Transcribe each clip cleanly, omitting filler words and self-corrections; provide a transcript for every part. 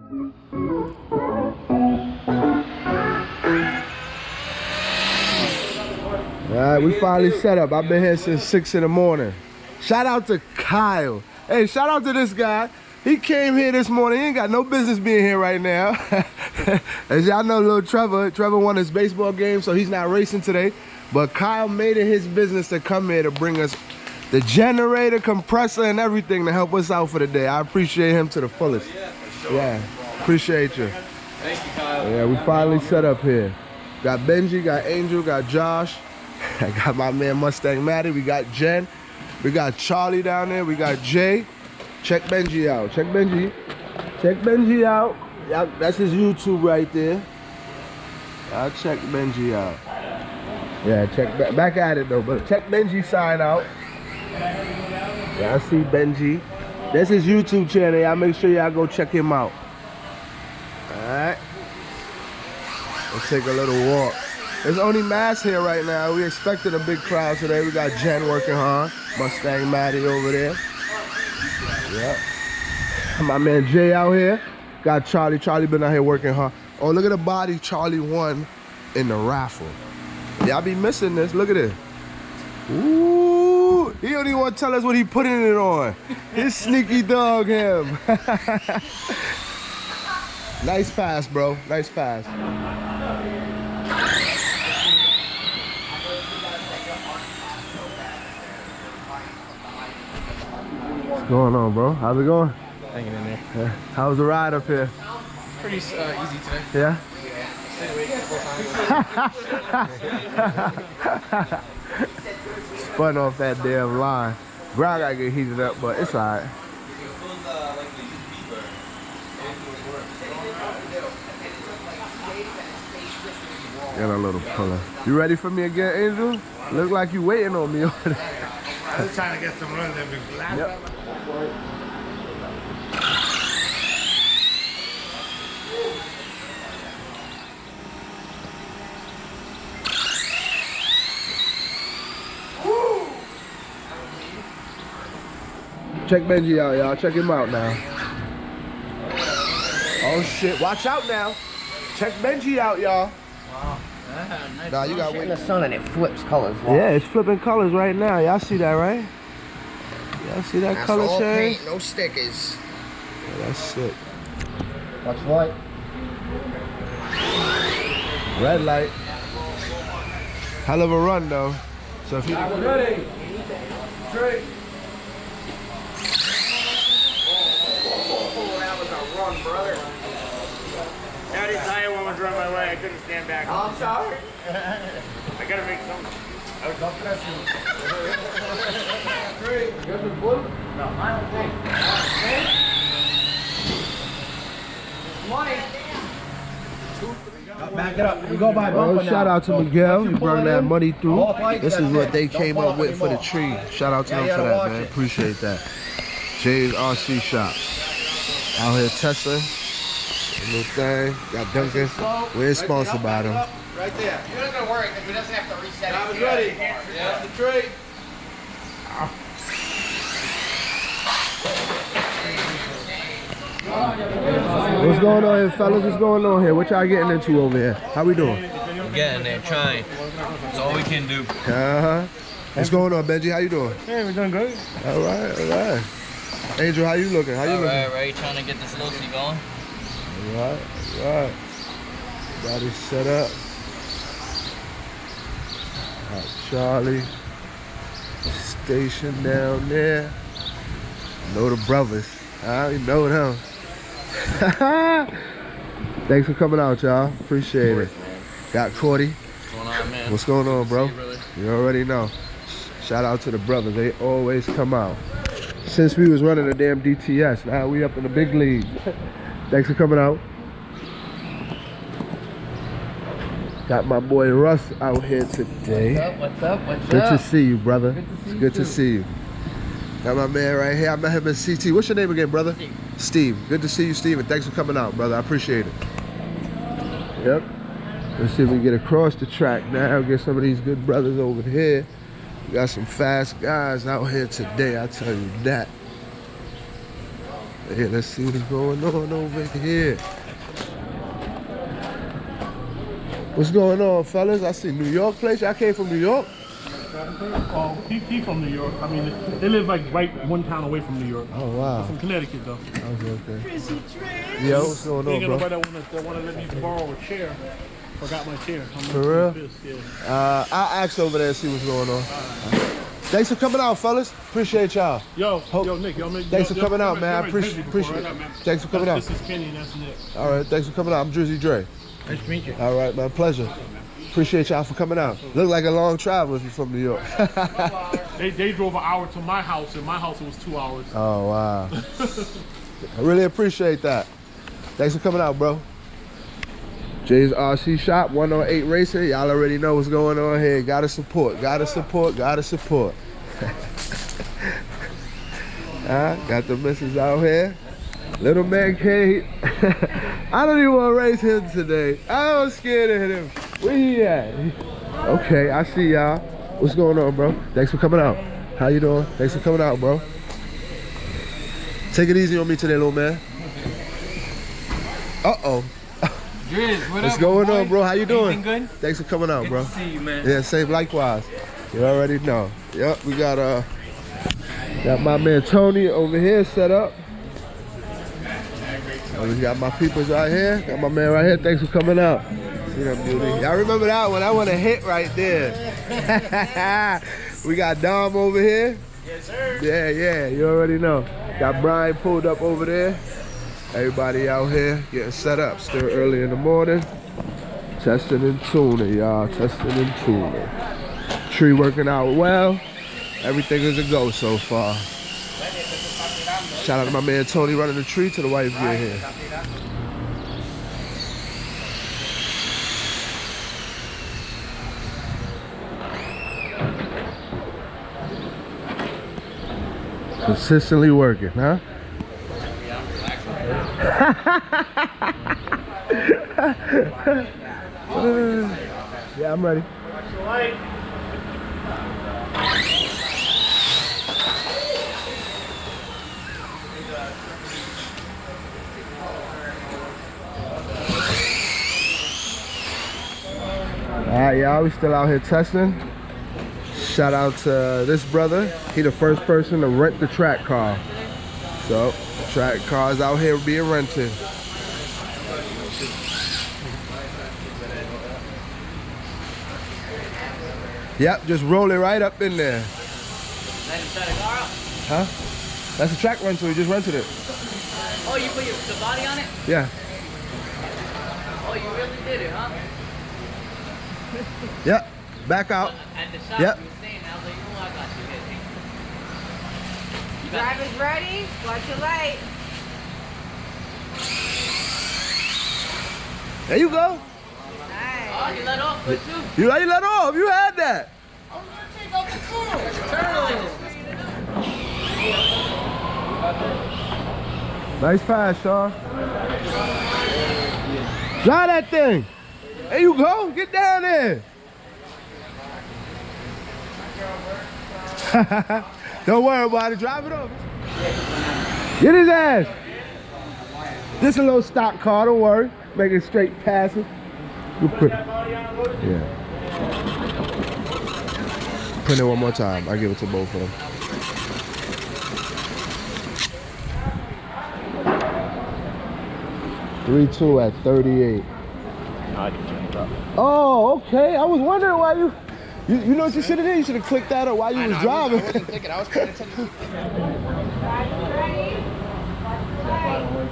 Alright, we finally set up. I've been here since 6 in the morning. Shout out to Kyle. Hey, shout out to this guy. He came here this morning. He ain't got no business being here right now. As y'all know, little Trevor won his baseball game, so he's not racing today. But Kyle made it his business to come here to bring us the generator, compressor, and everything to help us out for the day. I appreciate him to the fullest. Yeah, appreciate you. Thank you, Kyle. Yeah, we finally set up here. Got Benji, got Angel, got Josh. I got my man Mustang Matty. We got Jen. We got Charlie down there. We got Jay. Check Benji out. Check Benji. Check Benji out. Yeah, that's his YouTube right there. I'll check Benji out. Yeah, check back at it though. But check Benji's sign out. Yeah, I see Benji. That's his YouTube channel. Y'all make sure y'all go check him out. Alright. Let's take a little walk. There's only Mass here right now. We expected a big crowd today. We got Jen working hard. Mustang Matty over there. Yep. My man Jay out here. Got Charlie. Charlie been out here working hard. Oh, look at the body Charlie won in the raffle. Y'all be missing this. Look at it. Ooh. He don't even want to tell us what he putting it on. His sneaky dog him. Nice pass, bro. Nice pass. What's going on, bro? How's it going? Hanging in there. Yeah. How's the ride up here? Pretty easy today. Yeah? Spun off that damn line. Ground gotta get heated up, but it's alright. Got a little puller. You ready for me again, Angel? Look like you waiting on me over there. I was trying to get some runs in. Yep. Check Benji out, y'all. Check him out now. Oh shit! Watch out now. Check Benji out, y'all. Wow. Nice. Nah, you got in the sun and it flips colors. Yeah, it's flipping colors right now. Y'all see that, right? Y'all see that That's color all change? paint, no stickers. Yeah, that's sick. Watch light. Red light. Hell of a run though. So if you Ready. Straight. Oh, that was a run, brother. That entire one was run my way. I couldn't stand back. Oh, I'm sorry. I gotta make some. I was not pressing. No, I don't think. Money. Back it up. You go by bumper now. shout out to Miguel. He brought that money through. Both lights, This is that's what it. they Don't came pull up up with for the anymore. tree. Shout out to Yeah, them you for gotta that, watch man. it. Appreciate that. Jay's RC Shop. Out here testing. New thing. Got Duncan. We're sponsored by them. Right there. You're not gonna worry because we doesn't have to reset I it. was ready. Yeah, the tree. What's going on here, fellas? What's going on here? What y'all getting into over here? How we doing? Getting there, trying. That's all we can do. Uh-huh. What's going on, Benji? How you doing? Hey, we're doing good. All right, all right. Angel, how you looking? How you looking? Right. Trying to get this Lucy going. All right, all right. Got it set up. Got Charlie. Station down there. Know the brothers. I know them. Thanks for coming out, y'all. Appreciate it. Got Cordy. What's going on, man? What's going on, bro? See you, brother. You already know. Shout out to the brothers. They always come out. Since we was running a damn DTS, now we up in the big league. Thanks for coming out. Got my boy Russ out here today. What's up? Good to see you, brother. It's good to see you. Got my man right here. I met him in CT. What's your name again, brother? Steve. Good to see you, Steve, and thanks for coming out, brother. I appreciate it. Yep. Let's see if we can get across the track now. Get some of these good brothers over here. We got some fast guys out here today, I tell you that. Hey, let's see what's going on over here. What's going on, fellas? I see New York place. Y'all came from New York? Oh, he from New York. I mean, they live like right one town away from New York. Oh, wow. I'm from Connecticut, though. Okay. Yo, what's going Ain't on, got bro? nobody that wanna let me borrow a chair. Forgot my chair. I'm For real? pissed, yeah. I'll ask over there and see what's going on. Thanks for coming out, fellas. Appreciate y'all. Yo, Nick, y'all make. Thanks for coming out, y'all man. met Drizzy before, Appreciate right? it. Thanks for coming out. This is Kenny and that's Nick. All right, thanks for coming out. I'm Drizzy Dre. Nice to meet you. All right, man. Pleasure. Appreciate y'all for coming out. Look like a long travel if you're from New York. They drove an hour to my house, and my house was 2 hours. Oh, wow. I really appreciate that. Thanks for coming out, bro. Jay's RC Shop, 108 Racing. Y'all already know what's going on here. Gotta support, gotta support, gotta support. Got the missus out here. Little man Kate. I don't even want to race him today. I'm scared of him. Where he at? Okay, I see y'all. What's going on, bro? Thanks for coming out. How you doing? Thanks for coming out, bro. Take it easy on me today, little man. Uh-oh. Driz, What's going on, bro? How you doing? Anything good? Thanks for coming out, Good bro. to see you, man. Yeah, same likewise. You already know. Yep, we got my man Tony over here set up. And we got my peoples right here. Got my man right here. Thanks for coming out. See that beauty? Y'all remember that one? That one a hit right there. We got Dom over here. Yes, sir. Yeah, you already know. Got Brian pulled up over there. Everybody out here getting set up. Still early in the morning. Testing and tuning, y'all. Testing and tuning. Tree working out well. Everything is a go so far. Shout out to my man Tony running the tree to the wife get here. Consistently working, huh? Yeah, I'm ready. Alright, y'all, we still out here testing. Shout out to this brother. He the first person to rent the track car. So, track cars out here being rented. Yep, just roll it right up in there. Huh? That's a track rental, you just rented it. Oh, you put the body on it? Yeah. Oh, you really did it, huh? Yep, back out. At the shop, Yep. you were saying, I was like, oh, I got you here. Driver's ready. Watch your light. There you go. Nice. Oh, you let off good too. You let off, you had that. Nice pass, Sean. Drive that thing. There you go. Get down there. Don't worry about it. Drive it over. Get his ass. Just a little stock car. Don't worry. Make it straight passing. You put it. Yeah. Print it one more time. I give it to both of them. $3.2 at 38. Oh, okay. I was wondering why you know what you should have did? You should have clicked that up while you was driving. I wasn't thinking. I was paying attention. Driver's ready. Watch your light.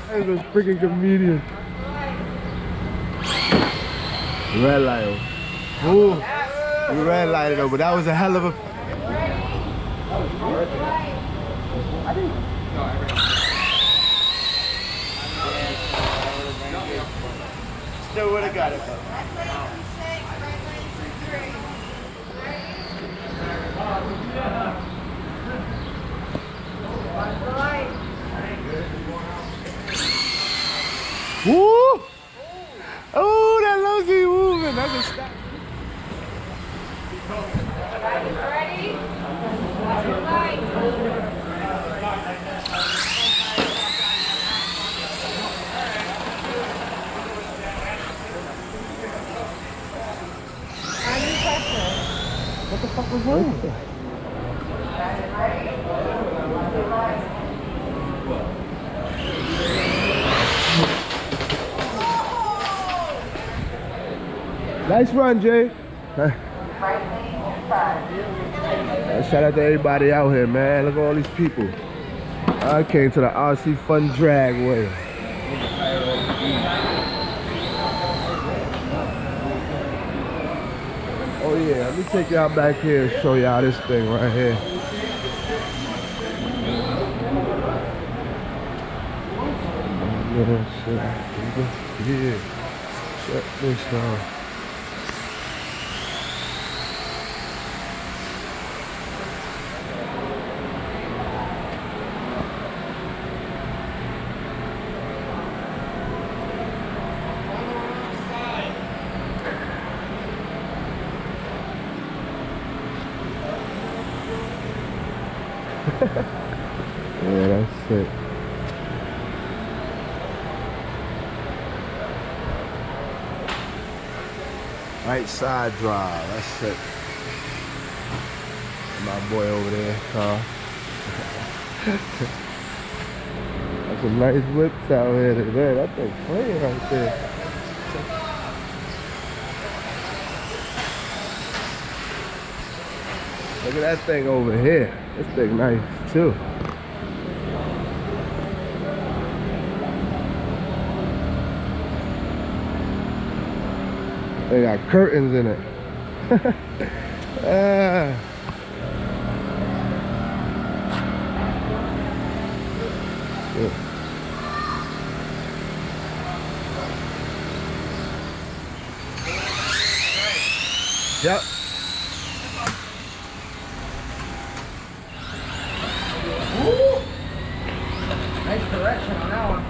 That was a freaking comedian. Red light. Ooh, we red lighted over. That was a hell of a. Still would have got it. Woo! Oh, that loves me moving. That's a stop. Ready? Watch your light. What the fuck was wrong with that? Nice run, Jay. Shout out to everybody out here, man. Look at all these people. I came to the RC Fun Dragway. Oh yeah, let me take y'all back here and show y'all this thing right here. Yeah, check this out. Yeah, that's it. Right side drive, that's it. My boy over there, Carl. That's some nice whips out here today. That thing's clean right there. Look at that thing over here. This thing nice too. They got curtains in it. Yeah. Yep. Nice correction on that one.